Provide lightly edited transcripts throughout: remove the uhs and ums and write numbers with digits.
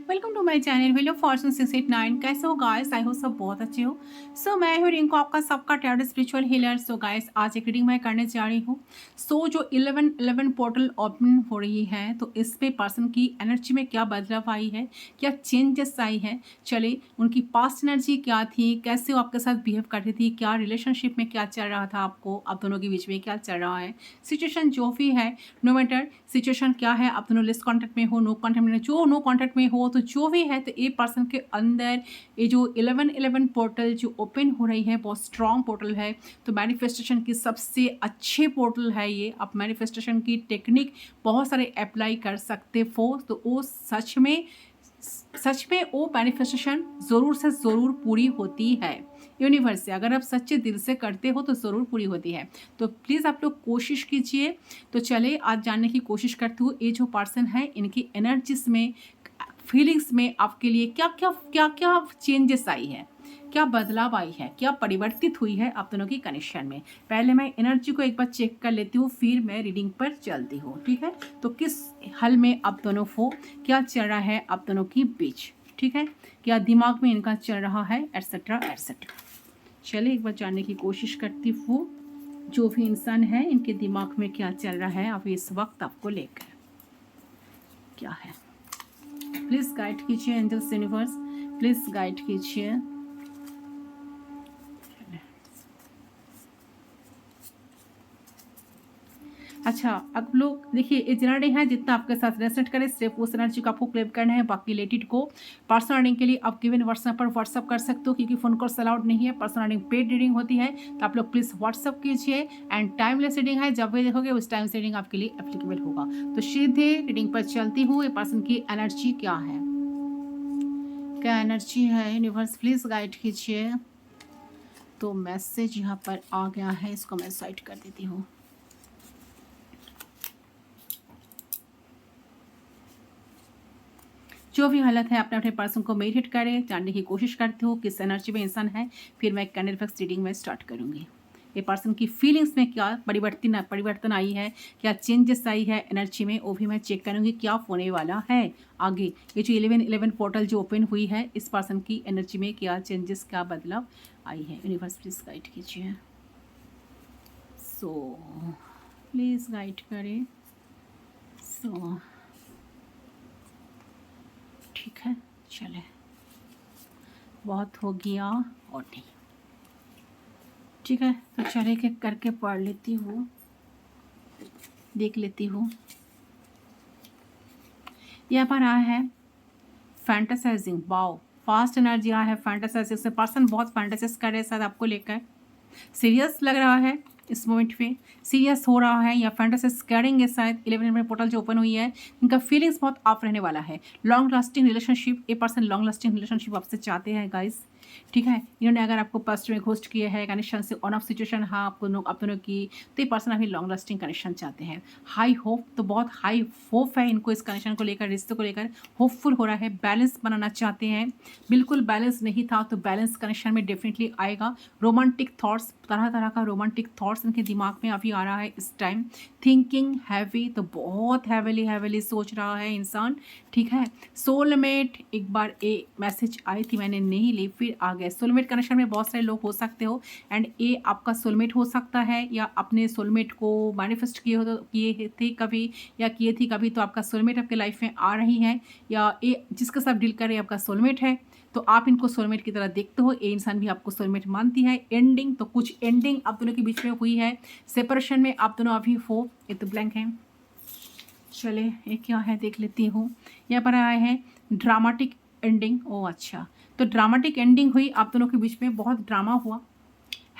Welcome to my channel wheel of fortune 689। कैसे हो guys? आई हो सब बहुत अच्छे हो। मैं हूँ रिंकू, आपका सबका टैरो स्पिरिचुअल हीलर। गाइस, आज एक रीडिंग मैं करने जा रही हूँ। जो 11 पोर्टल ओपन हो रही है, तो इस पे पर्सन की एनर्जी में क्या बदलाव आई है, क्या चेंजेस आई है, चले उनकी पास्ट एनर्जी क्या थी, कैसे वो आपके साथ बिहेव करती थी, क्या रिलेशनशिप में क्या चल रहा था, आपको आप दोनों के बीच में क्या चल रहा है, सिचुएशन जो भी है, नो मैटर सिचुएशन क्या है, आप दोनों लिस्ट कॉन्टैक्ट में हो, नो कॉन्टैक्ट में, जो नो कॉन्टैक्ट में हो, तो जो भी है, तो ये पर्सन के अंदर ये जो 11 पोर्टल जो ओपन हो रही है बहुत स्ट्रॉन्ग पोर्टल है। तो मैनिफेस्टेशन की सबसे अच्छे पोर्टल है ये। आप मैनिफेस्टेशन की टेक्निक बहुत सारे अप्लाई कर सकते हो, तो वो सच में वो मैनिफेस्टेशन ज़रूर से ज़रूर पूरी होती है यूनिवर्स से। अगर आप सच्चे दिल से करते हो तो ज़रूर पूरी होती है। तो प्लीज़ आप लोग कोशिश कीजिए। तो चले आज जानने की कोशिश करती हूँ, ये जो पर्सन है इनकी एनर्जीज में, फीलिंग्स में आपके लिए क्या क्या चेंजेस आई है, क्या बदलाव आई है, क्या परिवर्तित हुई है आप दोनों की कनेक्शन में। पहले मैं एनर्जी को एक बार चेक कर लेती हूँ, फिर मैं रीडिंग पर चलती हूँ, ठीक है। तो किस हल में आप दोनों को क्या चल रहा है आप दोनों की बीच, ठीक है, क्या दिमाग में इनका चल रहा है, एटसेट्रा एटसेट्रा। चलिए एक बार जानने की कोशिश करती हूँ, जो भी इंसान है इनके दिमाग में क्या चल रहा है अभी इस वक्त आपको लेकर, क्या है। प्लीज़ गाइड कीजिए एंजल्स यूनिवर्स, प्लीज़ गाइड कीजिए। अच्छा, अब लोग देखिए, ये जनरल है जितना आपके साथ रेसेंट करे सिर्फ उस एनर्जी को आपको क्लेम करना है। बाकी रिलेटेड को पर्सनल रीडिंग के लिए आप गिवन व्हाट्सएप पर व्हाट्सअप कर सकते हो, क्योंकि फोन कॉल्स अलाउड नहीं है। पर्सनल रीडिंग पेड रीडिंग होती है, तो आप लोग प्लीज़ व्हाट्सअप कीजिए। एंड टाइमलेस रीडिंग है, जब भी देखोगे उस टाइम से रीडिंग आपके लिए एप्लीकेबल होगा। तो सीधे रीडिंग पर चलती हूँ। ये पर्सन की एनर्जी क्या है, क्या एनर्जी है, यूनिवर्स प्लीज़ गाइड कीजिए। तो मैसेज यहाँ पर आ गया है, इसको मैं साइड कर देती हूँ। जो भी हालत है अपने अपने पर्सन को मेडिटेट करें, जानने की कोशिश करती हूँ किस एनर्जी में इंसान है, फिर मैं कैंडल फिक्स रीडिंग में स्टार्ट करूँगी। ये पर्सन की फीलिंग्स में क्या परिवर्तन आई है, क्या चेंजेस आई है एनर्जी में, वो भी मैं चेक करूँगी क्या होने वाला है आगे। ये जो 11 पोर्टल जो ओपन हुई है, इस पर्सन की एनर्जी में क्या चेंजेस, क्या बदलाव आई है, यूनिवर्स प्लीज़ गाइड कीजिए। प्लीज़ गाइड करें। ठीक है, चले, बहुत हो गया और नहीं, ठीक है। तो चले के करके पढ़ लेती हूँ, देख लेती हूँ। यहाँ पर आया है फैंटासाइजिंग, वाओ, फास्ट एनर्जी आया है फैंटासाइजिंग से। पर्सन बहुत फैंटासाइज कर रहे हैं शायद आपको लेकर, सीरियस लग रहा है इस मोमेंट पे, सीरियस हो रहा है या फैंटासाइज करेंगे शायद। 11 पोर्टल जो ओपन हुई है, इनका फीलिंग्स बहुत आप रहने वाला है। लॉन्ग लास्टिंग रिलेशनशिप, ये पर्सन लॉन्ग लास्टिंग रिलेशनशिप आपसे चाहते हैं गाइस, ठीक है। इन्होंने अगर आपको पास्ट में घोस्ट किए हैं, कनेक्शन से ऑन ऑफ सिचुएशन हाँ आपको आप दोनों की, तो ये पर्सन अभी लॉन्ग लास्टिंग कनेक्शन चाहते हैं। हाई होप, तो बहुत हाई होप है इनको इस कनेक्शन को लेकर, रिश्ते को लेकर होपफुल हो रहा है। बैलेंस बनाना चाहते हैं, बिल्कुल बैलेंस नहीं था तो बैलेंस कनेक्शन में डेफिनेटली आएगा। रोमांटिक थॉट्स, तरह तरह का रोमांटिक थॉट्स इनके दिमाग में अभी आ रहा है इस टाइम। थिंकिंग हैवी, तो बहुत हैवीली सोच रहा है इंसान, ठीक है। सोलमेट, एक बार ये मैसेज आई थी मैंने नहीं ली, फिर आ गया। सोलमेट कनेक्शन में बहुत सारे लोग हो सकते हो, एंड ये आपका सोलमेट हो सकता है, या अपने सोलमेट को मैनिफेस्ट किए हो तो किए थे कभी, या किए थी कभी, तो आपका सोलमेट आपके लाइफ में आ रही है, या ये जिसके साथ डील कर रहे आपका सोलमेट है, तो आप इनको सोलमेट की तरह देखते हो। ये इंसान भी आपको सोलमेट मानती है। एंडिंग, तो कुछ एंडिंग आप दोनों के बीच में हुई है, सेपरेशन में आप दोनों अभी हो, ये तो ब्लैंक है। चले ये क्या है देख लेती हूँ। यहाँ पर आया है ड्रामेटिक एंडिंग, ओ अच्छा, तो ड्रामेटिक एंडिंग हुई आप दोनों के बीच में, बहुत ड्रामा हुआ।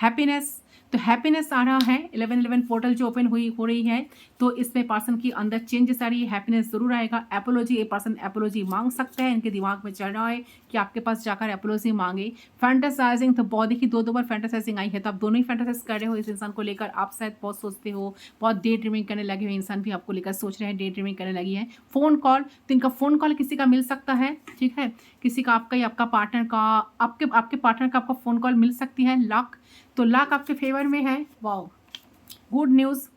हैप्पीनेस, तो हैप्पीनेस आ रहा है। 11 पोर्टल जो ओपन हो रही है, तो इसमें पर्सन की अंदर चेंजेस आ रही है, हैप्पीनेस जरूर आएगा। एपोलॉजी, ये पर्सन एपोलॉजी मांग सकते हैं, इनके दिमाग में चल रहा है कि आपके पास जाकर एपोलॉजी मांगे। फैंटासाइजिंग, तो बहुत देखिए दो बार फैंटासाइजिंग आई है, तो आप दोनों ही फैंटासाइज कर रहे हो इस इंसान को लेकर। आप शायद बहुत सोचते हो, बहुत डे ड्रीमिंग करने लगे हो, इंसान भी आपको लेकर सोच रहे हैं, डे ड्रीमिंग करने लगी है। फोन कॉल, तो इनका फोन कॉल किसी का मिल सकता है, ठीक है, किसी का, आपका या आपका पार्टनर का, आपके पार्टनर का आपका फोन कॉल मिल सकती है। लक, तो लक आपके फेवर में है, वाओ, गुड न्यूज़।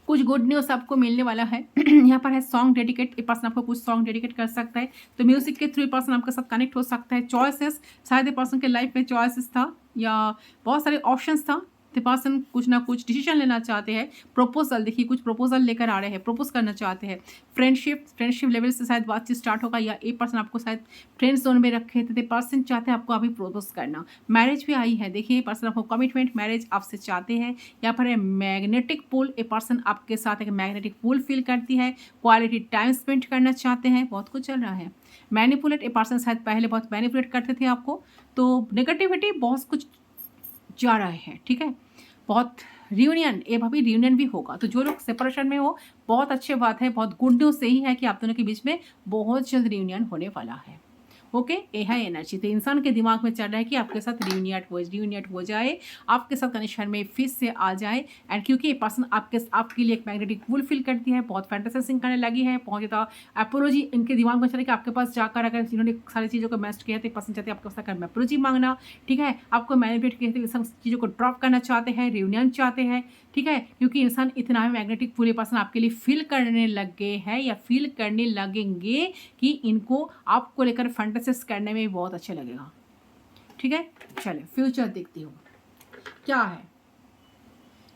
कुछ गुड न्यूज़ आपको मिलने वाला है। यहाँ पर है सॉन्ग डेडिकेट, ये पर्सन आपको कुछ सॉन्ग डेडिकेट कर सकता है, तो म्यूजिक के थ्रू ये पर्सन आपके साथ कनेक्ट हो सकता है। चॉइसेस, शायद ये पर्सन के लाइफ में चॉइसेस था या बहुत सारे ऑप्शंस था, तो पर्सन कुछ ना कुछ डिसीजन लेना चाहते हैं। प्रपोजल, देखिए कुछ प्रपोजल लेकर आ रहे हैं, प्रपोज करना चाहते हैं। फ्रेंडशिप लेवल से शायद बातचीत स्टार्ट होगा, या एक पर्सन आपको शायद फ्रेंड जोन में रखे थे, पर्सन चाहते हैं आपको अभी प्रपोज करना। मैरिज भी आई है, देखिए पर्सन आपको कमिटमेंट मैरिज आपसे चाहते हैं। यहाँ पर है मैग्नेटिक पुल, ए पर्सन आपके साथ एक मैग्नेटिक पुल फील करती है। क्वालिटी टाइम स्पेंड करना चाहते हैं, बहुत कुछ चल रहा है। मैनिपुलेट, ए पर्सन शायद पहले बहुत मैनिपुलेट करते थे आपको, तो नेगेटिविटी बहुत कुछ जा रहा है, ठीक है। बहुत रियूनियन, ये भाभी रियूनियन भी होगा, तो जो लोग सेपरेशन में हो, बहुत अच्छी बात है, बहुत गुड न्यूज़ यही है कि आप दोनों के बीच में बहुत जल्द रियूनियन होने वाला है। ओके, ये है एनर्जी। तो इंसान के दिमाग में चल रहा है कि आपके साथ रियूनियट हो जाए, आपके साथ कनेक्शन में फिर से आ जाए। एंड क्योंकि ये पर्सन आपके लिए एक मैग्नेटिक पुल फील करती है, बहुत फैंटासाइजिंग करने लगी है, बहुत ज़्यादा अपोलॉजी इनके दिमाग में चल रहा है कि आपके पास जाकर अगर इन्होंने सारी चीज़ों को मैस्ट किया तो पर्सन चाहते हैं आपके पास आकर अपोलॉजी मांगना, ठीक है। आपको मैनिपुलेट किए सब चीज़ों को ड्रॉप करना चाहते हैं, रियूनियन चाहते हैं, ठीक है। क्योंकि इंसान इतना मैग्नेटिक पुल पर्सन आपके लिए फील करने लग गए हैं या फील करने लगेंगे कि इनको आपको लेकर फैंटेसिस करने में बहुत अच्छा लगेगा, ठीक है। चलिए फ्यूचर देखती हूँ क्या है।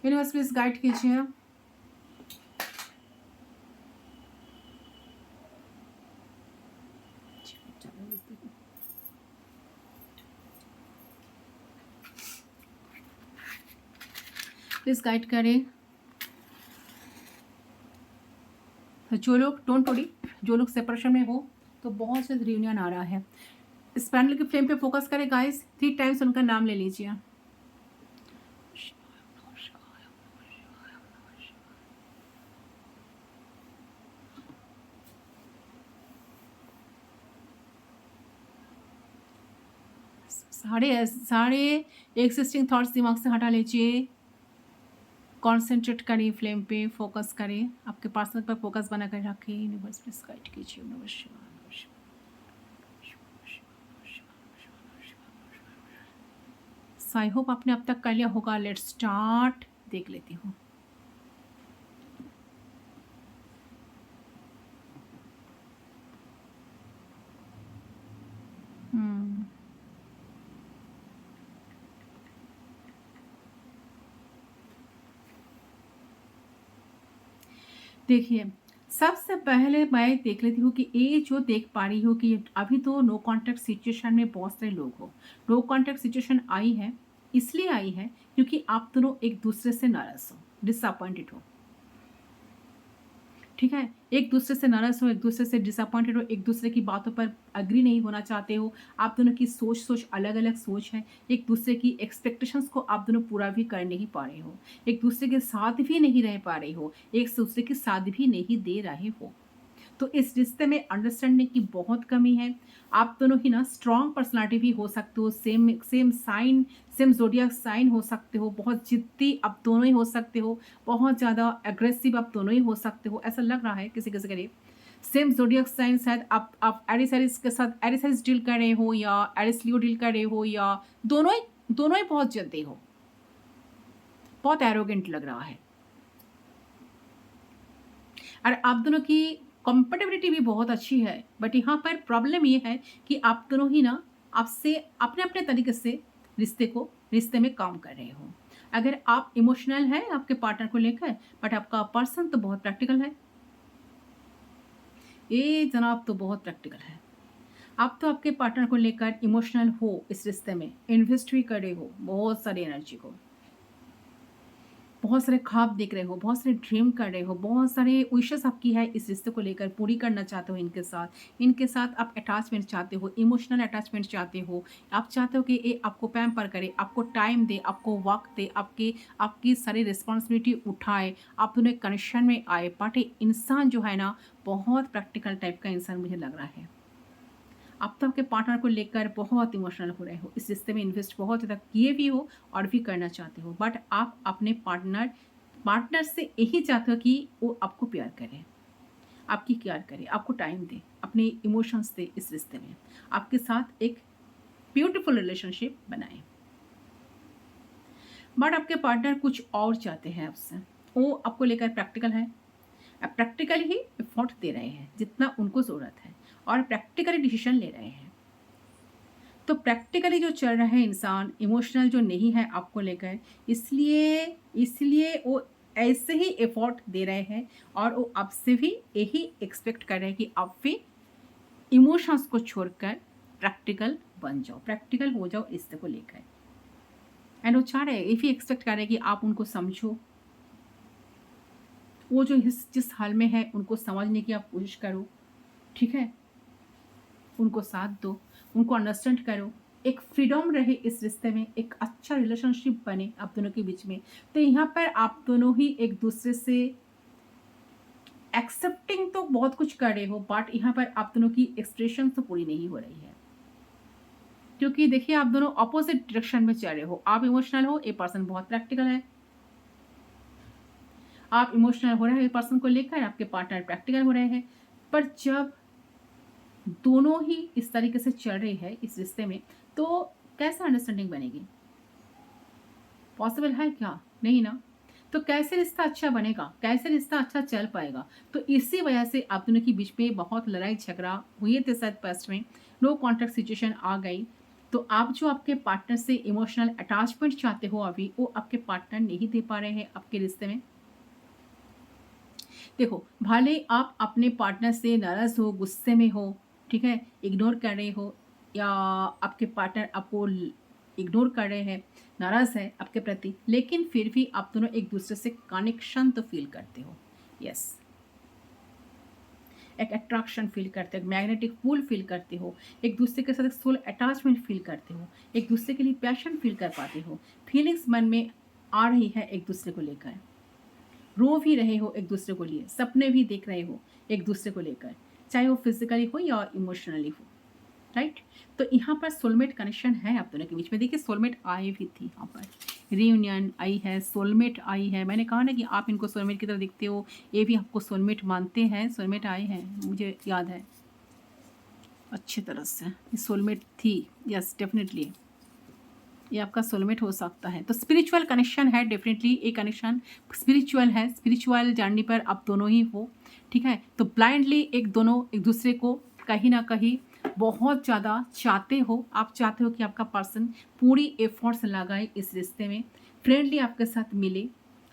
यूनिवर्स प्लीज गाइड कीजिए। प्लीज गाइड करें। तो जो लोग डोंट वरी, जो लोग सेपरेशन में हो तो बहुत जल्द रियूनियन आ रहा है। इस पैनल की फ्लेम पे फोकस करें गाइस, 3 टाइम्स उनका नाम ले लीजिए। सारे एग्जिस्टिंग थॉट्स दिमाग से हटा लीजिए। कॉन्सेंट्रेट करिए, फ्लेम पे फोकस करें, आपके पार्टनर पर फोकस बना कर रखिए। यूनिवर्स प्लीज गाइड कीजिए। आई होप आपने अब तक कर लिया होगा। लेट्स स्टार्ट, देख लेती हूँ। देखिए सबसे पहले मैं देख लेती हूँ कि ये जो देख पा रही हूँ कि अभी तो नो कॉन्टैक्ट सिचुएशन में बहुत सारे लोग हो। नो कॉन्टैक्ट सिचुएशन आई है, इसलिए आई है क्योंकि आप दोनों एक दूसरे से नाराज हो, डिसअपॉइंटेड हो, ठीक है। एक दूसरे से नाराज हो, एक दूसरे से डिसअपॉइंटेड हो, एक दूसरे की बातों पर अग्री नहीं होना चाहते हो। आप दोनों की सोच अलग अलग सोच है। एक दूसरे की एक्सपेक्टेशंस को आप दोनों पूरा भी कर नहीं पा रहे हो, एक दूसरे के साथ भी नहीं रह पा रहे हो, एक दूसरे के साथ भी नहीं दे रहे हो। तो इस रिश्ते में अंडरस्टैंडिंग की बहुत कमी है। आप दोनों ही ना स्ट्रॉन्ग पर्सनालिटी भी हो सकते हो, same sign, same zodiac sign हो सकते हो, बहुत जिद्दी आप दोनों ही हो सकते हो, बहुत ज़्यादा एग्रेसिव आप दोनों ही हो सकते हो, ऐसा लग रहा है किसी किसी के लिए। सेम ज़ोडिएक साइन, शायद आप एरिस के साथ एरिस डील कर रहे हो या एरिस लियो डील कर रहे हो, या दोनों ही बहुत जिद्दी हो, बहुत एरोगेंट लग रहा है। और आप दोनों की कंपेटेबिलिटी भी बहुत अच्छी है, बट यहाँ पर प्रॉब्लम ये है कि आप दोनों ही ना आपसे अपने अपने तरीके से रिश्ते में काम कर रहे हो। अगर आप इमोशनल है आपके पार्टनर को लेकर, बट आपका पर्सन तो बहुत प्रैक्टिकल है। ये जनाब तो बहुत प्रैक्टिकल है। आप तो आपके पार्टनर को लेकर इमोशनल हो, इस रिश्ते में इन्वेस्ट भी करे हो बहुत सारी एनर्जी को, बहुत सारे ख्वाब देख रहे हो, बहुत सारे ड्रीम कर रहे हो, बहुत सारे विशेस आपकी है इस रिश्ते को लेकर, पूरी करना चाहते हो इनके साथ आप अटैचमेंट चाहते हो, इमोशनल अटैचमेंट चाहते हो। आप चाहते हो कि ये आपको पैम्पर करे, आपको टाइम दे, आपको वक्त दे, आपकी सारी रिस्पॉन्सिबिलिटी उठाए, आप दोनों कनेक्शन में आए। बट इंसान जो है ना बहुत प्रैक्टिकल टाइप का इंसान मुझे लग रहा है। आप तो आपके पार्टनर को लेकर बहुत इमोशनल हो रहे हो, इस रिश्ते में इन्वेस्ट बहुत ज़्यादा किए भी हो और भी करना चाहते हो, बट आप अपने पार्टनर से यही चाहते हो कि वो आपको प्यार करे, आपकी केयर करे, आपको टाइम दे, अपने इमोशंस दे, इस रिश्ते में आपके साथ एक ब्यूटीफुल रिलेशनशिप बनाए। बट आपके पार्टनर कुछ और चाहते हैं आपसे। वो आपको लेकर प्रैक्टिकल है, प्रैक्टिकली ही एफर्ट दे रहे हैं जितना उनको ज़रूरत है और प्रैक्टिकली डिसीजन ले रहे हैं। तो प्रैक्टिकली जो चल रहा है इंसान, इमोशनल जो नहीं है आपको लेकर, इसलिए इसलिए वो ऐसे ही एफर्ट दे रहे हैं और वो आपसे भी यही एक्सपेक्ट कर रहे हैं कि आप भी इमोशंस को छोड़कर प्रैक्टिकल बन जाओ, प्रैक्टिकल हो जाओ रिश्ते को लेकर। एंड वो चाह रहे हैं, ये भी एक्सपेक्ट कर रहे हैं कि आप उनको समझो, वो जो जिस हाल में है उनको समझने की आप कोशिश करो, ठीक है, उनको साथ दो, उनको अंडरस्टैंड करो, एक फ्रीडम रहे इस रिश्ते में, एक अच्छा रिलेशनशिप बने आप दोनों के बीच में। तो यहाँ पर आप दोनों ही एक दूसरे से एक्सेप्टिंग तो बहुत कुछ कर रहे हो, बट यहाँ पर आप दोनों की एक्सप्रेशन तो पूरी नहीं हो रही है, क्योंकि देखिए आप दोनों ऑपोजिट डायरेक्शन में चल रहे हो। आप इमोशनल हो, ए पर्सन बहुत प्रैक्टिकल है। आप इमोशनल हो रहे हो ए पर्सन को लेकर, आपके पार्टनर प्रैक्टिकल हो रहे हैं। पर जब दोनों ही इस तरीके से चल रही है इस रिश्ते में, तो कैसे अंडरस्टैंडिंग बनेगी? पॉसिबल है क्या? नहीं ना। तो कैसे रिश्ता अच्छा बनेगा, कैसे रिश्ता अच्छा चल पाएगा? तो इसी वजह से आप दोनों के बीच में बहुत लड़ाई झगड़ा हुए थे शायद पास्ट में, नो कॉन्टैक्ट सिचुएशन आ गई। तो आप जो आपके पार्टनर से इमोशनल अटैचमेंट चाहते हो अभी, वो आपके पार्टनर नहीं दे पा रहे हैं आपके रिश्ते में। देखो, भले आप अपने पार्टनर से नाराज हो, गुस्से में हो, ठीक है, इग्नोर कर रहे हो, या आपके पार्टनर आपको इग्नोर कर रहे हैं, नाराज है आपके प्रति, लेकिन फिर भी आप दोनों एक दूसरे से कनेक्शन तो फील करते हो। यस, एक अट्रैक्शन फील करते हो, मैग्नेटिक पुल फील करते हो, एक दूसरे के साथ एक सोल अटैचमेंट फील करते हो, एक दूसरे के लिए पैशन फील कर पाते हो, फीलिंग्स मन में आ रही है एक दूसरे को लेकर, रो भी रहे हो एक दूसरे को लिए, सपने भी देख रहे हो एक दूसरे को लेकर, चाहे वो फिजिकली हो या इमोशनली हो, राइट। तो यहाँ पर सोलमेट कनेक्शन है आप दोनों के बीच में। देखिए सोलमेट आई भी थी यहाँ पर, रियूनियन आई है, सोलमेट आई है। मैंने कहा ना कि आप इनको सोलमेट की तरह दिखते हो, ये भी आपको सोलमेट मानते हैं। सोलमेट आए हैं, मुझे याद है अच्छी तरह से, सोलमेट थी। यस डेफिनेटली ये आपका सोलमेट हो सकता है। तो स्पिरिचुअल कनेक्शन है, डेफिनेटली ये कनेक्शन स्पिरिचुअल है, स्पिरिचुअल जर्नी पर आप दोनों ही हो, ठीक है। तो ब्लाइंडली एक दोनों एक दूसरे को कहीं ना कहीं बहुत ज़्यादा चाहते हो। आप चाहते हो कि आपका पर्सन पूरी एफर्ट्स लगाए इस रिश्ते में, फ्रेंडली आपके साथ मिले,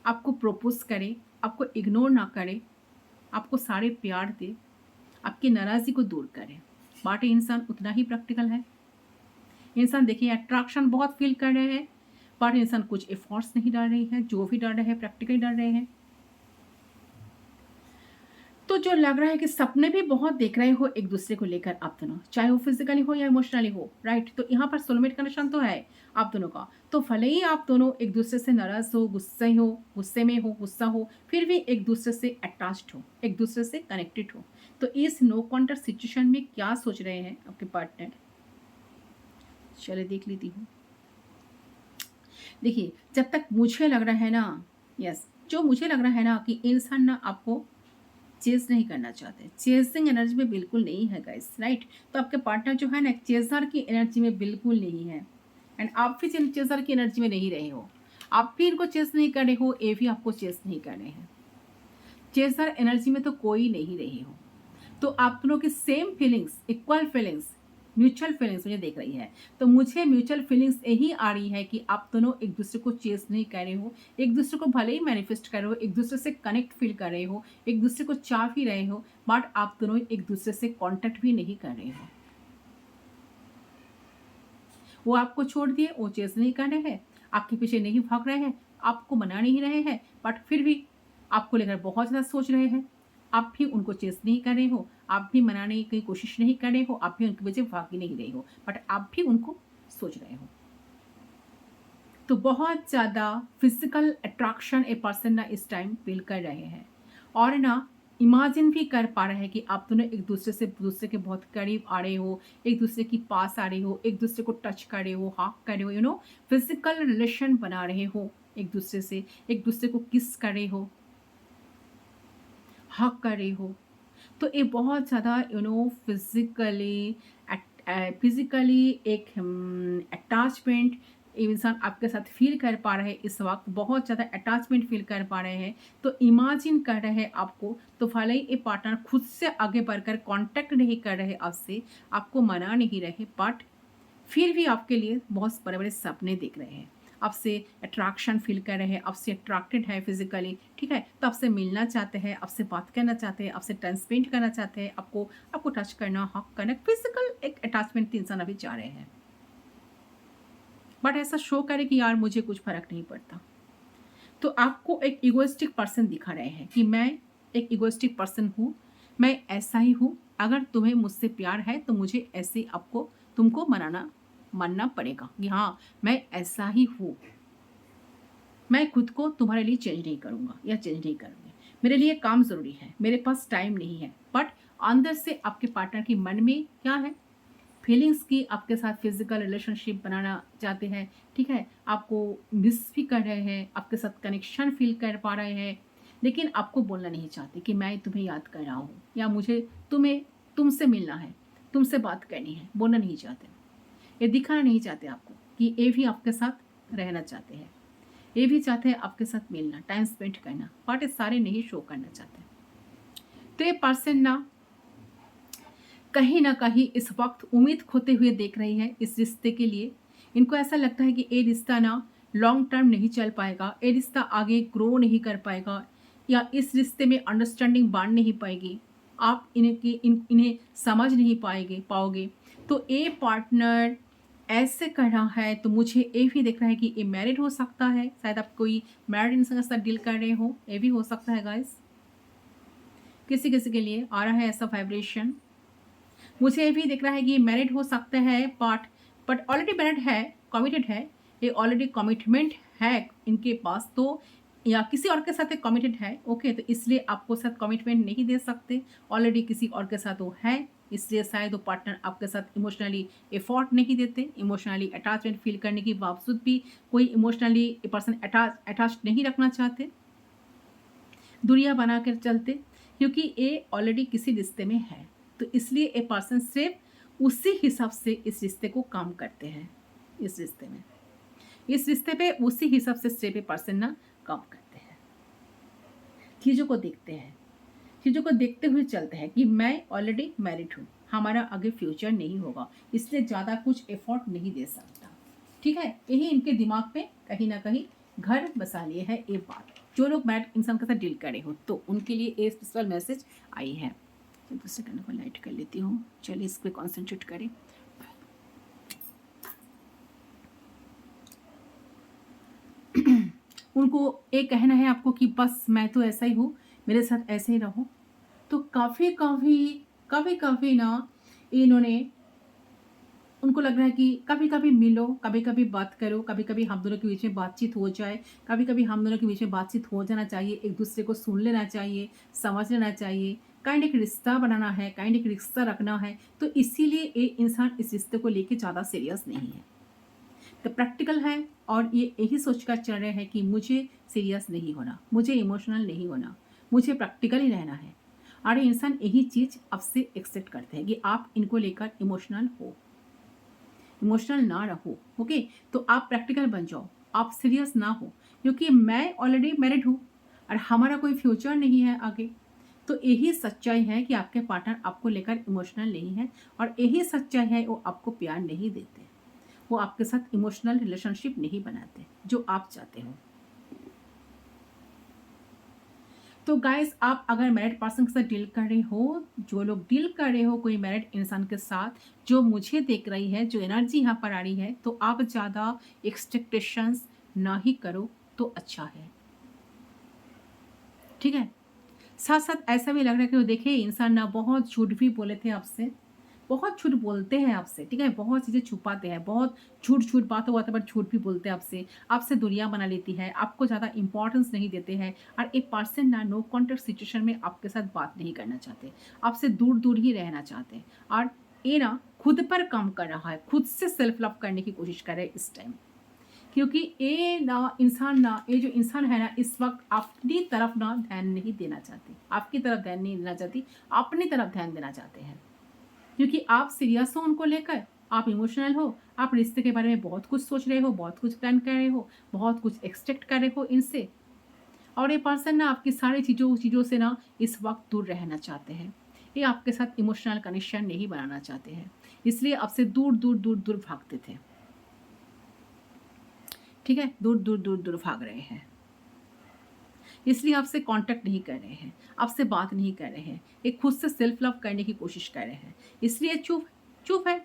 आपको प्रपोज करे, आपको इग्नोर ना करे, आपको सारे प्यार दे, आपकी नाराज़गी को दूर करे। बट इंसान उतना ही प्रैक्टिकल है। इंसान देखिए अट्रैक्शन बहुत फील कर रहे हैं, पर इंसान कुछ एफर्ट्स नहीं डाल रही है, जो भी डाल रहे हैं प्रैक्टिकली डाल रहे हैं। तो जो लग रहा है कि सपने भी बहुत देख रहे हो एक दूसरे को लेकर आप दोनों, चाहे वो फिजिकली हो या इमोशनली हो, राइट। तो यहाँ पर सोलमेट कनेक्शन तो है आप दोनों का। तो भले ही आप दोनों एक दूसरे से नाराज हो, गुस्से में हो, गुस्सा हो, फिर भी एक दूसरे से अटैच्ड हो, एक दूसरे से कनेक्टेड हो। तो इस नो कॉन्टैक्ट सिचुएशन में क्या सोच रहे हैं आपके पार्टनर, चले देख लेती हूँ। देखिए जब तक मुझे लग रहा है ना, यस, जो मुझे लग रहा है ना कि इंसान ना आपको चेज नहीं करना चाहते, चेजिंग एनर्जी में बिल्कुल नहीं है गाइस, राइट। तो आपके पार्टनर जो है ना चेजर की एनर्जी में बिल्कुल नहीं है, एंड आप भी चेजर की एनर्जी में नहीं रहे हो। आप भी इनको चेज नहीं कर रहे हो, ये भी आपको चेज नहीं कर रहे हैं। चेजर एनर्जी में तो कोई नहीं रहे हो। तो आप दोनों की same feelings, equal feelings, mutual feelings मुझे देख रही है। तो मुझे म्यूचुअल फीलिंग्स यही आ रही है कि आप दोनों एक दूसरे को चेज नहीं कर रहे हो, एक दूसरे को भले ही मैनिफेस्ट कर रहे हो, एक दूसरे से कनेक्ट फील कर रहे हो, एक दूसरे को चाह भी रहे हो, बट आप दोनों एक दूसरे से कॉन्टेक्ट भी नहीं कर रहे हो। वो आपको छोड़ दिए, वो चेज नहीं कर रहे हैं, आपके पीछे नहीं भाग रहे हैं, आपको मना नहीं रहे हैं, बट फिर भी आपको लेकर बहुत ज़्यादा सोच रहे हैं। आप भी उनको चेस नहीं कर रहे हो, आप भी मनाने की कोशिश नहीं कर रहे हो, आप भी उनके वजह भाग ही नहीं रहे हो, बट आप भी उनको सोच रहे हो। तो बहुत ज़्यादा फिजिकल अट्रैक्शन ए पर्सन ना इस टाइम फील कर रहे हैं, और ना इमेजिन भी कर पा रहे हैं कि आप दोनों एक दूसरे के बहुत करीब आ रहे हो, एक दूसरे के पास आ रहे हो, एक दूसरे को टच कर रहे हो, हाक कर रहे हो, फिजिकल रिलेशन बना रहे हो एक दूसरे से, एक दूसरे को किस कर रहे हो, हक कर रहे हो। तो ये बहुत ज़्यादा फिजिकली एक अटैचमेंट, ये इंसान आपके साथ फील कर पा रहे हैं, इस वक्त बहुत ज़्यादा अटैचमेंट फील कर पा रहे हैं, तो इमेजिन कर रहे हैं आपको, तो भले ही ये पार्टनर खुद से आगे बढ़कर कांटेक्ट नहीं कर रहे आपसे, आपको मना नहीं रहे, बट फिर भी आपके लिए बहुत बड़े बड़े सपने देख रहे हैं, आपसे अट्रैक्शन फील कर रहे हैं, आपसे अट्रैक्टेड है फिजिकली, ठीक है, तो आपसे मिलना चाहते हैं, आपसे बात करना चाहते हैं, आपसे टाइम स्पेंड करना चाहते हैं, आपको आपको टच करना, हक करना, फिजिकल एक अटैचमेंट इंसान अभी चाह रहे हैं, बट ऐसा शो करे कि यार मुझे कुछ फर्क नहीं पड़ता। तो आपको एक इगोइस्टिक पर्सन दिखा रहे हैं कि मैं एक इगोइस्टिक पर्सन हूँ, मैं ऐसा ही हूँ, अगर तुम्हें मुझसे प्यार है तो मुझे ऐसे आपको तुमको मानना पड़ेगा कि हाँ मैं ऐसा ही हूँ, मैं खुद को तुम्हारे लिए चेंज नहीं करूँगा या चेंज नहीं करूँगी, मेरे लिए काम ज़रूरी है, मेरे पास टाइम नहीं है, बट अंदर से आपके पार्टनर के मन में क्या है, फीलिंग्स की आपके साथ फिजिकल रिलेशनशिप बनाना चाहते हैं, ठीक है, आपको मिस भी कर रहे हैं, आपके साथ कनेक्शन फील कर पा रहे हैं, लेकिन आपको बोलना नहीं चाहते कि मैं तुम्हें याद कर रहा हूँ या मुझे तुमसे मिलना है, तुमसे बात करनी है, बोलना नहीं चाहते, ये दिखाना नहीं चाहते आपको कि ये भी आपके साथ रहना चाहते हैं, ये भी चाहते हैं आपके साथ मिलना, टाइम स्पेंड करना, बट ये सारे नहीं शो करना चाहते। तो ये पर्सन ना कहीं इस वक्त उम्मीद खोते हुए देख रही है इस रिश्ते के लिए। इनको ऐसा लगता है कि ये रिश्ता ना लॉन्ग टर्म नहीं चल पाएगा, ये रिश्ता आगे ग्रो नहीं कर पाएगा, या इस रिश्ते में अंडरस्टैंडिंग बांध नहीं पाएगी, आप इन्हें समझ नहीं पाओगे। तो ये पार्टनर ऐसे कर रहा है, तो मुझे ये भी देख रहा है कि ये मैरिड हो सकता है, शायद आप कोई मैरिड इंसान के साथ डील कर रहे हो, ये भी हो सकता है गाइस, किसी किसी के लिए आ रहा है ऐसा वाइब्रेशन। मुझे ये भी दिख रहा है कि मैरिड हो सकता है, बट ऑलरेडी मैरिड है, कमिटेड है, ये ऑलरेडी कमिटमेंट है इनके पास, तो या किसी और के साथ कमिटेड है, ओके, तो इसलिए आपको साथ कमिटमेंट नहीं दे सकते, ऑलरेडी किसी और के साथ वो है, इसलिए शायद वो पार्टनर आपके साथ इमोशनली एफर्ट नहीं देते, इमोशनली अटैचमेंट फील करने के बावजूद भी कोई इमोशनली पर्सन अटैच नहीं रखना चाहते, दूरियां बना कर चलते, क्योंकि ये ऑलरेडी किसी रिश्ते में है, तो इसलिए ये पर्सन सिर्फ उसी हिसाब से इस रिश्ते को काम करते हैं, इस रिश्ते पे उसी हिसाब से सिर्फ ये पर्सन ना काम करते हैं, चीज़ों को देखते हुए चलते हैं कि मैं ऑलरेडी मैरिड हूँ, हमारा आगे फ्यूचर नहीं होगा, इसलिए ज़्यादा कुछ एफर्ट नहीं दे सकता, ठीक है, यही इनके दिमाग पे कहीं ना कहीं घर बसा लिए है ये बात। जो लोग मैरिड इंसान के साथ डील करे हो तो उनके लिए ये स्पेशल मैसेज आई है। दूसरे कलर को लाइट कर लेती हूँ, चलिए इस पर कॉन्सेंट्रेट करें। उनको एक कहना है आपको कि बस मैं तो ऐसा ही हूँ, मेरे साथ ऐसे ही रहो। तो कभी ना इन्होंने, उनको लग रहा है कि कभी कभी मिलो, कभी कभी बात करो, कभी कभी हम दोनों के बीच में बातचीत हो जाए, कभी कभी हम दोनों के बीच में बातचीत हो जाना चाहिए, एक दूसरे को सुन लेना चाहिए, समझ लेना चाहिए, काइंड एक रिश्ता बनाना है, काइंड एक रिश्ता रखना है, तो इसीलिए ये इंसान इस रिश्ते को लेके ज़्यादा सीरियस नहीं है, तो प्रैक्टिकल है और ये यही सोचकर चल रहे हैं कि मुझे सीरियस नहीं होना, मुझे इमोशनल नहीं होना, मुझे प्रैक्टिकल ही रहना है। और ये इंसान यही चीज़ आपसे एक्सेप्ट करते हैं कि आप इनको लेकर इमोशनल ना रहो, ओके, तो आप प्रैक्टिकल बन जाओ, आप सीरियस ना हो, क्योंकि मैं ऑलरेडी मैरिड हूँ और हमारा कोई फ्यूचर नहीं है आगे। तो यही सच्चाई है कि आपके पार्टनर आपको लेकर इमोशनल नहीं है, और यही सच्चाई है वो आपको प्यार नहीं देते, वो आपके साथ इमोशनल रिलेशनशिप नहीं बनाते जो आप चाहते हो। तो गाइस, आप अगर मैरिड पर्सन के साथ डील कर रहे हो, जो लोग डील कर रहे हो कोई मैरिड इंसान के साथ जो मुझे देख रही है, जो एनर्जी यहाँ पर आ रही है, तो आप ज़्यादा एक्सपेक्टेशंस ना ही करो तो अच्छा है, ठीक है। साथ साथ ऐसा भी लग रहा है कि वो देखिए इंसान ना बहुत झूठ भी बोले थे आपसे, बहुत झूठ बोलते हैं आपसे, ठीक है, बहुत चीज़ें छुपाते हैं, बहुत झूठ बातों पर झूठ भी बोलते हैं आपसे, आपसे दूरियां बना लेती है, आपको ज़्यादा इंपॉर्टेंस नहीं देते हैं, और एक पर्सन ना नो कॉन्टेक्ट सिचुएशन में आपके साथ बात नहीं करना चाहते, आपसे दूर ही रहना चाहते हैं, और ये ना खुद पर काम कर रहा है, खुद से सेल्फ लव करने की कोशिश कर रहे हैं इस टाइम, क्योंकि ये जो इंसान है ना, इस वक्त अपनी तरफ ना ध्यान नहीं देना चाहते, आपकी तरफ ध्यान नहीं देना चाहती, अपनी तरफ ध्यान देना चाहते हैं, क्योंकि आप सीरियस हो उनको लेकर, आप इमोशनल हो, आप रिश्ते के बारे में बहुत कुछ सोच रहे हो, बहुत कुछ प्लान कर रहे हो, बहुत कुछ एक्सपेक्ट कर रहे हो इनसे, और ये पर्सन ना आपकी सारी चीज़ों चीज़ों से ना इस वक़्त दूर रहना चाहते हैं। ये आपके साथ इमोशनल कनेक्शन नहीं बनाना चाहते हैं, इसलिए आपसे दूर, दूर, दूर, दूर भागते थे। ठीक है? दूर, दूर, दूर, दूर भाग रहे हैं। इसलिए आपसे कॉन्टैक्ट नहीं कर रहे हैं, आपसे बात नहीं कर रहे हैं, एक खुद से सेल्फ लव करने की कोशिश कर रहे हैं, इसलिए चुप चुप है।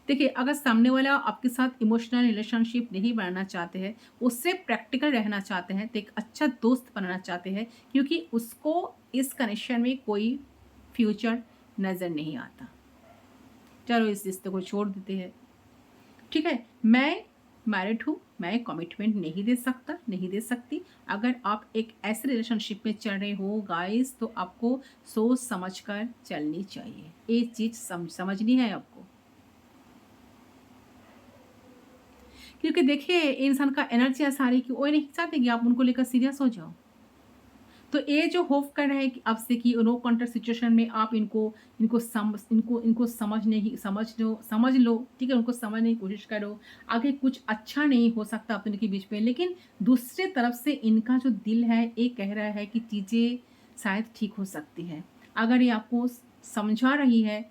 देखिए, अगर सामने वाला आपके साथ इमोशनल रिलेशनशिप नहीं बनाना चाहते हैं, उससे प्रैक्टिकल रहना चाहते हैं, तो एक अच्छा दोस्त बनाना चाहते हैं, क्योंकि उसको इस कनेक्शन में कोई फ्यूचर नज़र नहीं आता। चलो इस रिश्ते को छोड़ देते हैं। ठीक है, मैं मैरिड हूँ, मैं कमिटमेंट नहीं दे सकता, नहीं दे सकती। अगर आप एक ऐसे रिलेशनशिप में चल रहे हो गाइस, तो आपको सोच समझ कर चलनी चाहिए। ये चीज़ समझनी है आपको। क्योंकि देखिए, इंसान का एनर्जी ऐसा आ रही है कि वो नहीं चाहते कि आप उनको लेकर सीरियस हो जाओ। तो ये जो होप कर रहे हैं कि आपसे कि नो कॉन्टैक्ट सिचुएशन में आप इनको इनको सम इनको इनको समझने की समझ लो, ठीक है? उनको समझने की कोशिश करो। आगे कुछ अच्छा नहीं हो सकता आप दोनों के बीच में, लेकिन दूसरे तरफ से इनका जो दिल है, ये कह रहा है कि चीज़ें शायद ठीक हो सकती है। अगर ये आपको समझा रही है,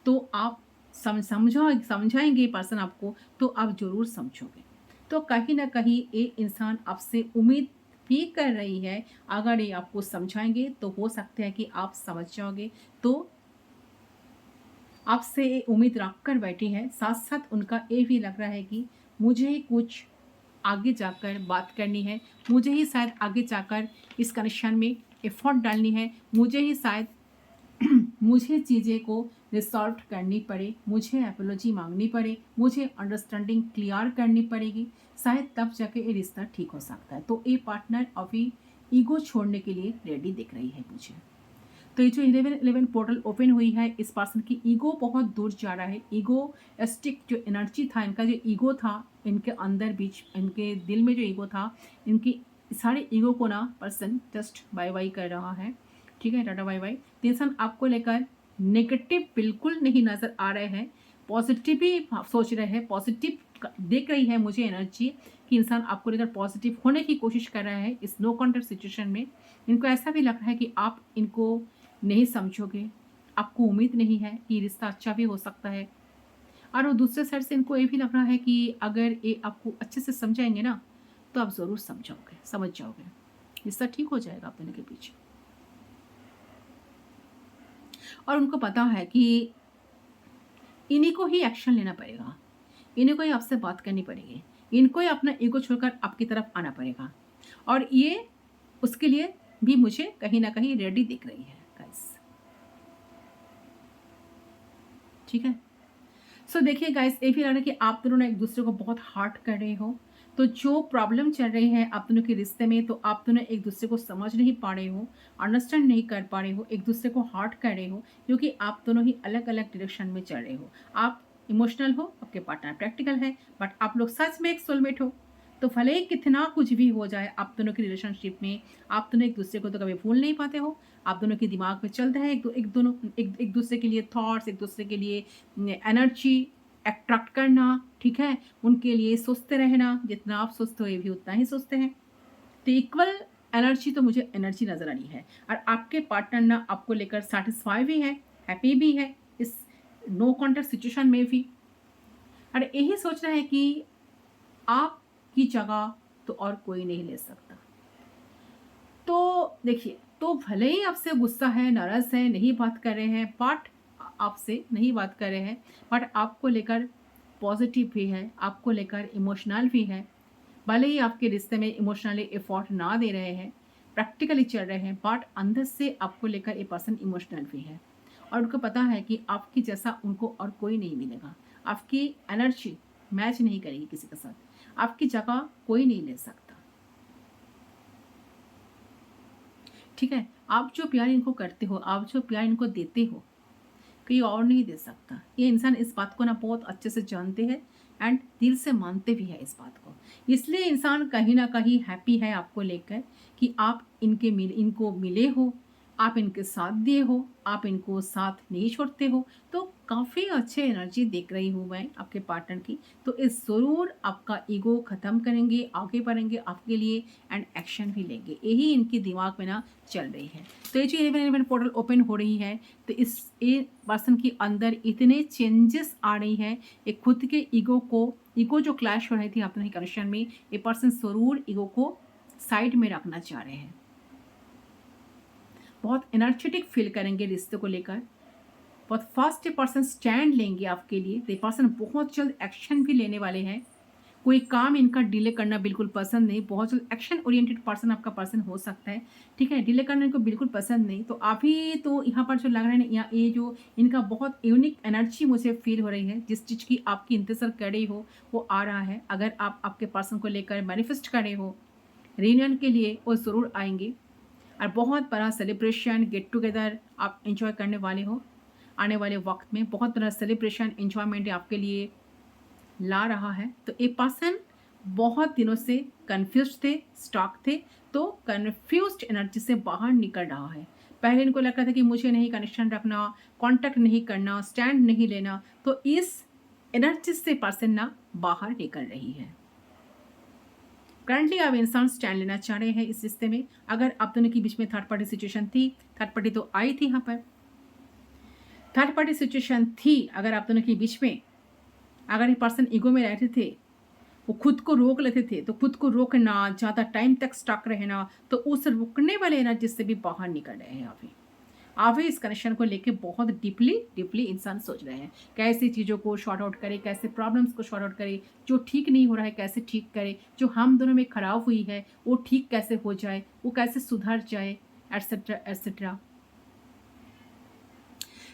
तो आप समझाएँगे पर्सन आपको, तो आप ज़रूर समझोगे। तो कहीं न कहीं ये इंसान आपसे उम्मीद भी कर रही है। अगर ये आपको समझाएँगे, तो हो सकता है कि आप समझ जाओगे। तो आपसे ये उम्मीद रख कर बैठी है। साथ-साथ उनका ये भी लग रहा है कि मुझे ही कुछ आगे जाकर बात करनी है, मुझे ही शायद आगे जाकर इस कनेक्शन में एफ़र्ट डालनी है, मुझे ही शायद मुझे चीज़ें को रिसॉल्व करनी पड़े, मुझे एपोलॉजी माँगनी पड़े, मुझे अंडरस्टैंडिंग क्लियर करनी पड़ेगी, शायद तब जाके ये रिश्ता ठीक हो सकता है। तो ये पार्टनर अभी ईगो छोड़ने के लिए रेडी दिख रही है मुझे। तो ये जो 11-11 पोर्टल ओपन हुई है, इस पर्सन की ईगो बहुत दूर जा रहा है। ईगोइस्टिक जो एनर्जी था, इनका जो ईगो था, इनके अंदर बीच इनके दिल में जो ईगो था, इनकी सारे ईगो को ना पर्सन जस्ट बाय-बाय कर रहा है। ठीक है? Tata bye bye. तो इंसान आपको लेकर नेगेटिव बिल्कुल नहीं नज़र आ रहे हैं, पॉज़िटिव ही सोच रहे हैं, पॉज़िटिव क दिख रही है मुझे एनर्जी कि इंसान आपको लेकर पॉज़िटिव होने की कोशिश कर रहा है इस नो कॉन्टैक्ट सिचुएशन में। इनको ऐसा भी लग रहा है कि आप इनको नहीं समझोगे, आपको उम्मीद नहीं है कि रिश्ता अच्छा भी हो सकता है, और वो दूसरे साइड से इनको ये भी लग रहा है कि अगर ये आपको अच्छे से समझाएँगे ना, तो आप ज़रूर समझ जाओगे। रिश्ता ठीक हो जाएगा आप दोनों के बीच। और उनको पता है कि इन्हीं को ही एक्शन लेना पड़ेगा, इन्हीं को ही आपसे बात करनी पड़ेगी, इनको ही अपना ईगो छोड़कर आपकी तरफ आना पड़ेगा, और ये उसके लिए भी मुझे कहीं न कहीं रेडी दिख रही है गाइस। ठीक है? सो देखिए गाइस, ये भी लग रहा है कि आप दोनों ना एक दूसरे को बहुत हार्ट कर रहे हो। तो जो प्रॉब्लम चल रही है आप दोनों के रिश्ते में, तो आप दोनों एक दूसरे को समझ नहीं पा रहे हो, अंडरस्टैंड नहीं कर पा रहे हो, एक दूसरे को हार्ट कर रहे हो, क्योंकि आप दोनों ही अलग अलग डायरेक्शन में चल रहे हो। आप इमोशनल हो, आपके पार्टनर प्रैक्टिकल है, बट आप लोग सच में एक सोलमेट हो। तो भले ही कितना कुछ भी हो जाए आप दोनों की रिलेशनशिप में, आप दोनों एक दूसरे को तो कभी भूल नहीं पाते हो। आप दोनों के दिमाग में चलता है एक दूसरे के लिए थॉट्स, एक दूसरे के लिए एनर्जी अट्रैक्ट करना, ठीक है? उनके लिए सोचते रहना, जितना आप सोचते हो ये भी उतना ही सोचते हैं। तो इक्वल एनर्जी तो मुझे एनर्जी नज़र आ रही है, और आपके पार्टनर ना आपको लेकर सैटिस्फाई भी है, हैप्पी भी है इस नो कॉन्टैक्ट सिचुएशन में भी, और यही सोच रहा है कि आपकी जगह तो और कोई नहीं ले सकता। तो देखिए, तो भले ही आपसे गुस्सा है, नाराज़ है, नहीं बात कर रहे हैं, बट आपसे नहीं बात कर रहे हैं, बट आपको लेकर पॉज़िटिव भी है, आपको लेकर इमोशनल भी है। भले ही आपके रिश्ते में इमोशनली एफ़र्ट ना दे रहे हैं, प्रैक्टिकली चल रहे हैं, बट अंदर से आपको लेकर ये पर्सन इमोशनल भी है, और उनको पता है कि आपकी जैसा उनको और कोई नहीं मिलेगा। आपकी एनर्जी मैच नहीं करेगी किसी के साथ, आपकी जगह कोई नहीं ले सकता। ठीक है? आप जो प्यार इनको करते हो, आप जो प्यार इनको देते हो, कोई और नहीं दे सकता। ये इंसान इस बात को ना बहुत अच्छे से जानते हैं, एंड दिल से मानते भी हैं इस बात को। इसलिए इंसान कहीं न कहीं हैप्पी है आपको लेकर कि आप इनको मिले हो, आप इनके साथ दिए हो, आप इनको साथ नहीं छोड़ते हो, तो काफ़ी अच्छे एनर्जी देख रही हूँ मैं आपके पार्टनर की। तो इस ज़रूर आपका ईगो ख़त्म करेंगे, आगे बढ़ेंगे आपके लिए एंड एक्शन भी लेंगे। यही इनके दिमाग में ना चल रही है। तो ये जो 11-11 पोर्टल ओपन हो रही है, तो इस ये पर्सन के अंदर इतने चेंजेस आ रही है, ये खुद के ईगो जो क्लैश हो रही थी अपने कनेक्शन में, ये पर्सन ज़रूर ईगो को साइड में रखना चाह रहे हैं। बहुत एनर्जेटिक फील करेंगे रिश्ते को लेकर, बहुत फास्ट पर्सन स्टैंड लेंगे आपके लिए। ये पर्सन बहुत जल्द एक्शन भी लेने वाले हैं। कोई काम इनका डिले करना बिल्कुल पसंद नहीं, बहुत जल्द एक्शन ओरिएंटेड पर्सन आपका पर्सन हो सकता है, ठीक है। डिले करना इनको बिल्कुल पसंद नहीं। तो अभी तो यहाँ पर जो लग रहा है ना, यहाँ ये जो इनका बहुत यूनिक एनर्जी मुझे फील हो रही है, जिस चीज़ की आपकी इंतजार कर रही हो वो आ रहा है। अगर आप आपके पर्सन को लेकर मैनिफेस्ट कर रहे हो रियूनियन के लिए, वो ज़रूर आएंगे और बहुत बड़ा सेलिब्रेशन गेट टुगेदर आप एंजॉय करने वाले हो। आने वाले वक्त में बहुत बड़ा सेलिब्रेशन एंजॉयमेंट आपके लिए ला रहा है। तो ये पर्सन बहुत दिनों से कंफ्यूज थे, स्टॉक थे, तो कंफ्यूज्ड एनर्जी से बाहर निकल रहा है। पहले इनको लग रहा था कि मुझे नहीं कनेक्शन रखना, कांटेक्ट नहीं करना, स्टैंड नहीं लेना, तो इस एनर्जी से पर्सन ना बाहर निकल रही है। करंटली आप इंसान स्टैंड लेना चाह रहे हैं इस रिश्ते में। अगर आप दोनों के बीच में थर्ड पार्टी सिचुएशन थी, थर्ड पार्टी तो आई थी यहाँ पर, थर्ड पार्टी सिचुएशन थी अगर आप दोनों के बीच में, अगर ये पर्सन ईगो में रहते थे, वो खुद को रोक लेते थे, तो खुद को रोकना, ज़्यादा टाइम तक स्टक रहना, तो उस रुकने वाले एनर्जी से भी बाहर निकल रहे हैं अभी इस कनेक्शन को लेके बहुत डीपली इंसान सोच रहे हैं, कैसे चीज़ों को शॉर्ट आउट करे, कैसे प्रॉब्लम्स को शॉर्ट आउट करे, जो ठीक नहीं हो रहा है कैसे ठीक करे, जो हम दोनों में खराब हुई है वो ठीक कैसे हो जाए, वो कैसे सुधर जाए, एटसेट्रा एटसेट्रा।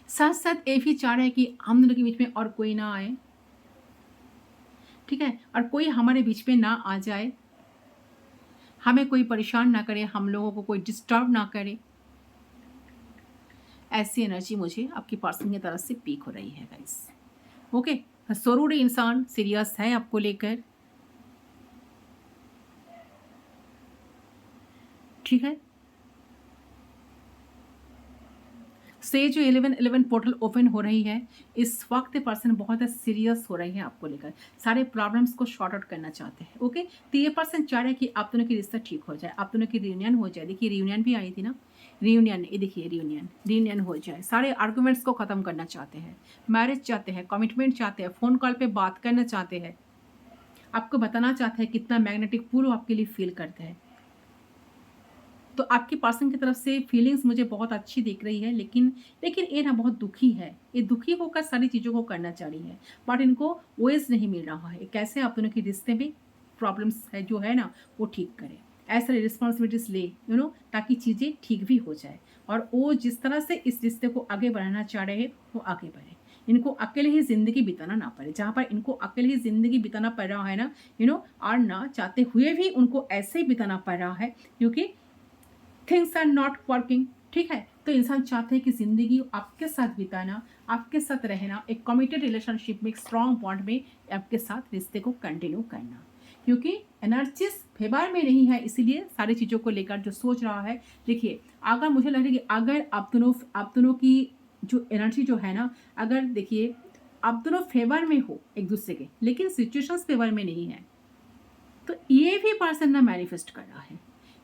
साथ साथ ये भी चाह रहे हैं कि हम दोनों के बीच में और कोई ना आए, ठीक है, और कोई हमारे बीच में ना आ जाए, हमें कोई परेशान ना करे, हम लोगों को कोई डिस्टर्ब ना करे। ऐसी एनर्जी मुझे आपकी पर्सन की तरफ से पीक हो रही है गाइस। ओके, जरूर इंसान सीरियस है आपको लेकर, ठीक है। से जो 11-11 पोर्टल ओपन हो रही है, इस वक्त पर्सन बहुत सीरियस हो रही है आपको लेकर, सारे प्रॉब्लम्स को शॉर्ट आउट करना चाहते हैं। ओके, तो ये पर्सन चाह रहे हैं कि आप दोनों की रिश्ता ठीक हो जाए, आप दोनों की रियूनियन हो जाए। देखिए रियूनियन भी आई थी ना, रियूनियन, ये देखिए रियूनियन हो जाए। सारे आर्गूमेंट्स को ख़त्म करना चाहते हैं, मैरिज चाहते हैं, कमिटमेंट चाहते हैं, फ़ोन कॉल पर बात करना चाहते हैं, आपको बताना चाहते हैं कितना मैग्नेटिक पुल आपके लिए फील करते हैं। तो आपके पर्सन की तरफ से फीलिंग्स मुझे बहुत अच्छी दिख रही है, लेकिन ये ना बहुत दुखी है, ये दुखी होकर सारी चीज़ों को करना चाह रही है, बट इनको वेज नहीं मिल रहा है कैसे आप दोनों के रिश्ते में प्रॉब्लम्स है जो है ना वो ठीक करें, ऐसे रिस्पॉन्सिबिलिटीज ले ताकि चीज़ें ठीक भी हो जाए, और वो जिस तरह से इस रिश्ते को आगे बढ़ाना चाह रहे हैं वो आगे बढ़े। इनको अकेले ही ज़िंदगी बिताना ना पड़े, जहाँ पर इनको अकेले ही ज़िंदगी बिताना पड़ रहा है ना, और ना चाहते हुए भी उनको ऐसे ही बिताना पड़ रहा है क्योंकि थिंग्स आर नॉट वर्किंग, ठीक है। तो इंसान चाहते हैं कि ज़िंदगी आपके साथ बिताना, आपके साथ रहना, एक कमिटेड रिलेशनशिप में, एक स्ट्रॉन्ग बॉन्ड में आपके साथ रिश्ते को कंटिन्यू करना, क्योंकि एनर्जीज फेवर में नहीं है, इसीलिए सारी चीज़ों को लेकर जो सोच रहा है। देखिए अगर मुझे लग रहा है कि अगर आप दोनों की जो एनर्जी जो है ना, अगर देखिए आप दोनों फेवर में हो एक दूसरे के, लेकिन सिचुएशंस फेवर में नहीं है, तो ये भी पर्सन ना मैनिफेस्ट कर रहा है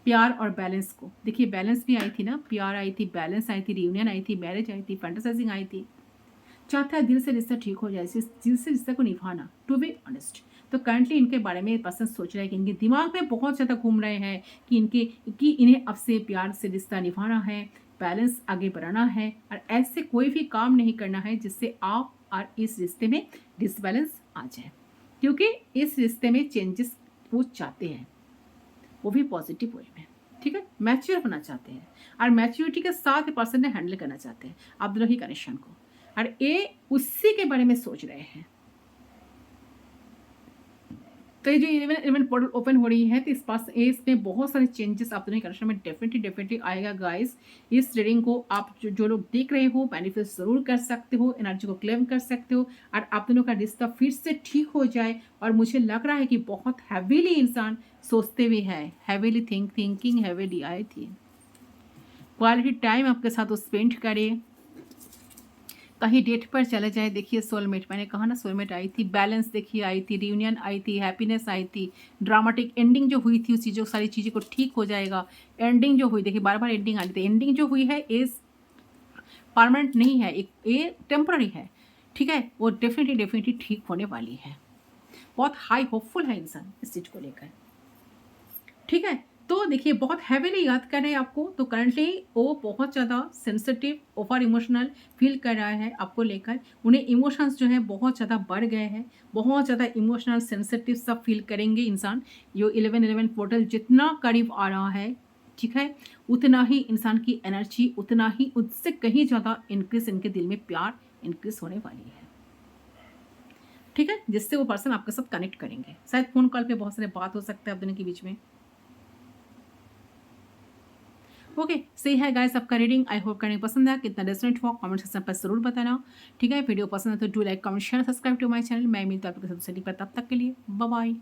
प्यार और बैलेंस को। देखिए बैलेंस भी आई थी ना, प्यार आई थी, बैलेंस आई थी, रियूनियन आई थी, मैरिज आई थी, फैंटासाइजिंग आई थी। चाहता है दिल से रिश्ता ठीक हो जाए, दिल से रिश्ते को निभाना, टू बी ऑनेस्ट। तो करंटली इनके बारे में पर्सन सोच रहे हैं कि इनके दिमाग में बहुत ज़्यादा घूम रहे हैं कि इन्हें अब से प्यार से रिश्ता निभाना है, बैलेंस आगे बढ़ाना है, और ऐसे कोई भी काम नहीं करना है जिससे आप और इस रिश्ते में डिसबैलेंस आ जाए, क्योंकि इस रिश्ते में चेंजेस वो चाहते हैं, वो भी पॉजिटिव वे में, ठीक है। मैच्योर होना चाहते हैं, और मैच्योरिटी के साथ पर्सन ने हैंडल करना चाहते हैं आप दोनों ही कनेक्शन को, और ये उसी के बारे में सोच रहे हैं। तो ये जो 11 पोर्टल ओपन हो रही है, तो इसमें बहुत सारे चेंजेस आप दोनों कनेक्शन में डेफिनेटली आएगा गाइस। इस रीडिंग को आप जो लोग देख रहे हो मैनिफेस्ट जरूर कर सकते हो, एनर्जी को क्लेम कर सकते हो, और आप दोनों का रिश्ता फिर से ठीक हो जाए। और मुझे लग रहा है कि बहुत हैवीली इंसान सोचते हुए है, हैवीली थिंकिंग हैवीली आई थी। क्वालिटी टाइम आपके साथ वो स्पेंड करे, कहीं डेट पर चले जाए। देखिए सोलमेट, मैंने कहा ना सोलमेट आई थी, बैलेंस देखिए आई थी, रियूनियन आई थी, हैप्पीनेस आई थी, ड्रामेटिक एंडिंग जो हुई थी उस चीज़ों सारी चीज़ों को ठीक हो जाएगा। एंडिंग जो हुई, देखिए बार बार एंडिंग आ रही थी, एंडिंग जो हुई है इज परमानेंट नहीं है, एक ये टेम्पररी है, ठीक है, वो डेफिनेटली ठीक होने वाली है। बहुत हाई होपफुल है इंसान इस चीज़ को लेकर, ठीक है। तो देखिए बहुत हैवीली याद कर रहे हैं आपको, तो करंटली वो बहुत ज़्यादा सेंसिटिव, ओवर इमोशनल फील कर रहा है आपको लेकर। उन्हें इमोशंस जो है बहुत ज़्यादा बढ़ गए हैं, बहुत ज़्यादा इमोशनल सेंसिटिव सब फील करेंगे इंसान। जो 11-11 पोर्टल जितना करीब आ रहा है, ठीक है, उतना ही इंसान की एनर्जी, उतना ही उससे कहीं ज़्यादा इंक्रीज इनके दिल में प्यार इंक्रीज होने वाली है, ठीक है, जिससे वो पर्सन आपके साथ कनेक्ट करेंगे। शायद फ़ोन कॉल पे बहुत सारे बात हो सकता है आप दोनों के बीच में। ओके, सही है गाइस आपका रीडिंग। आई होप करने पसंद है, कितना रेजोनेट हुआ कमेंट सेक्शन पर जरूर बताना, ठीक है। वीडियो पसंद है तो do like, comment, share, subscribe to my channel. मैं मिलता हूं आपके साथ दूसरी पर, तब तक के लिए बाय बाय।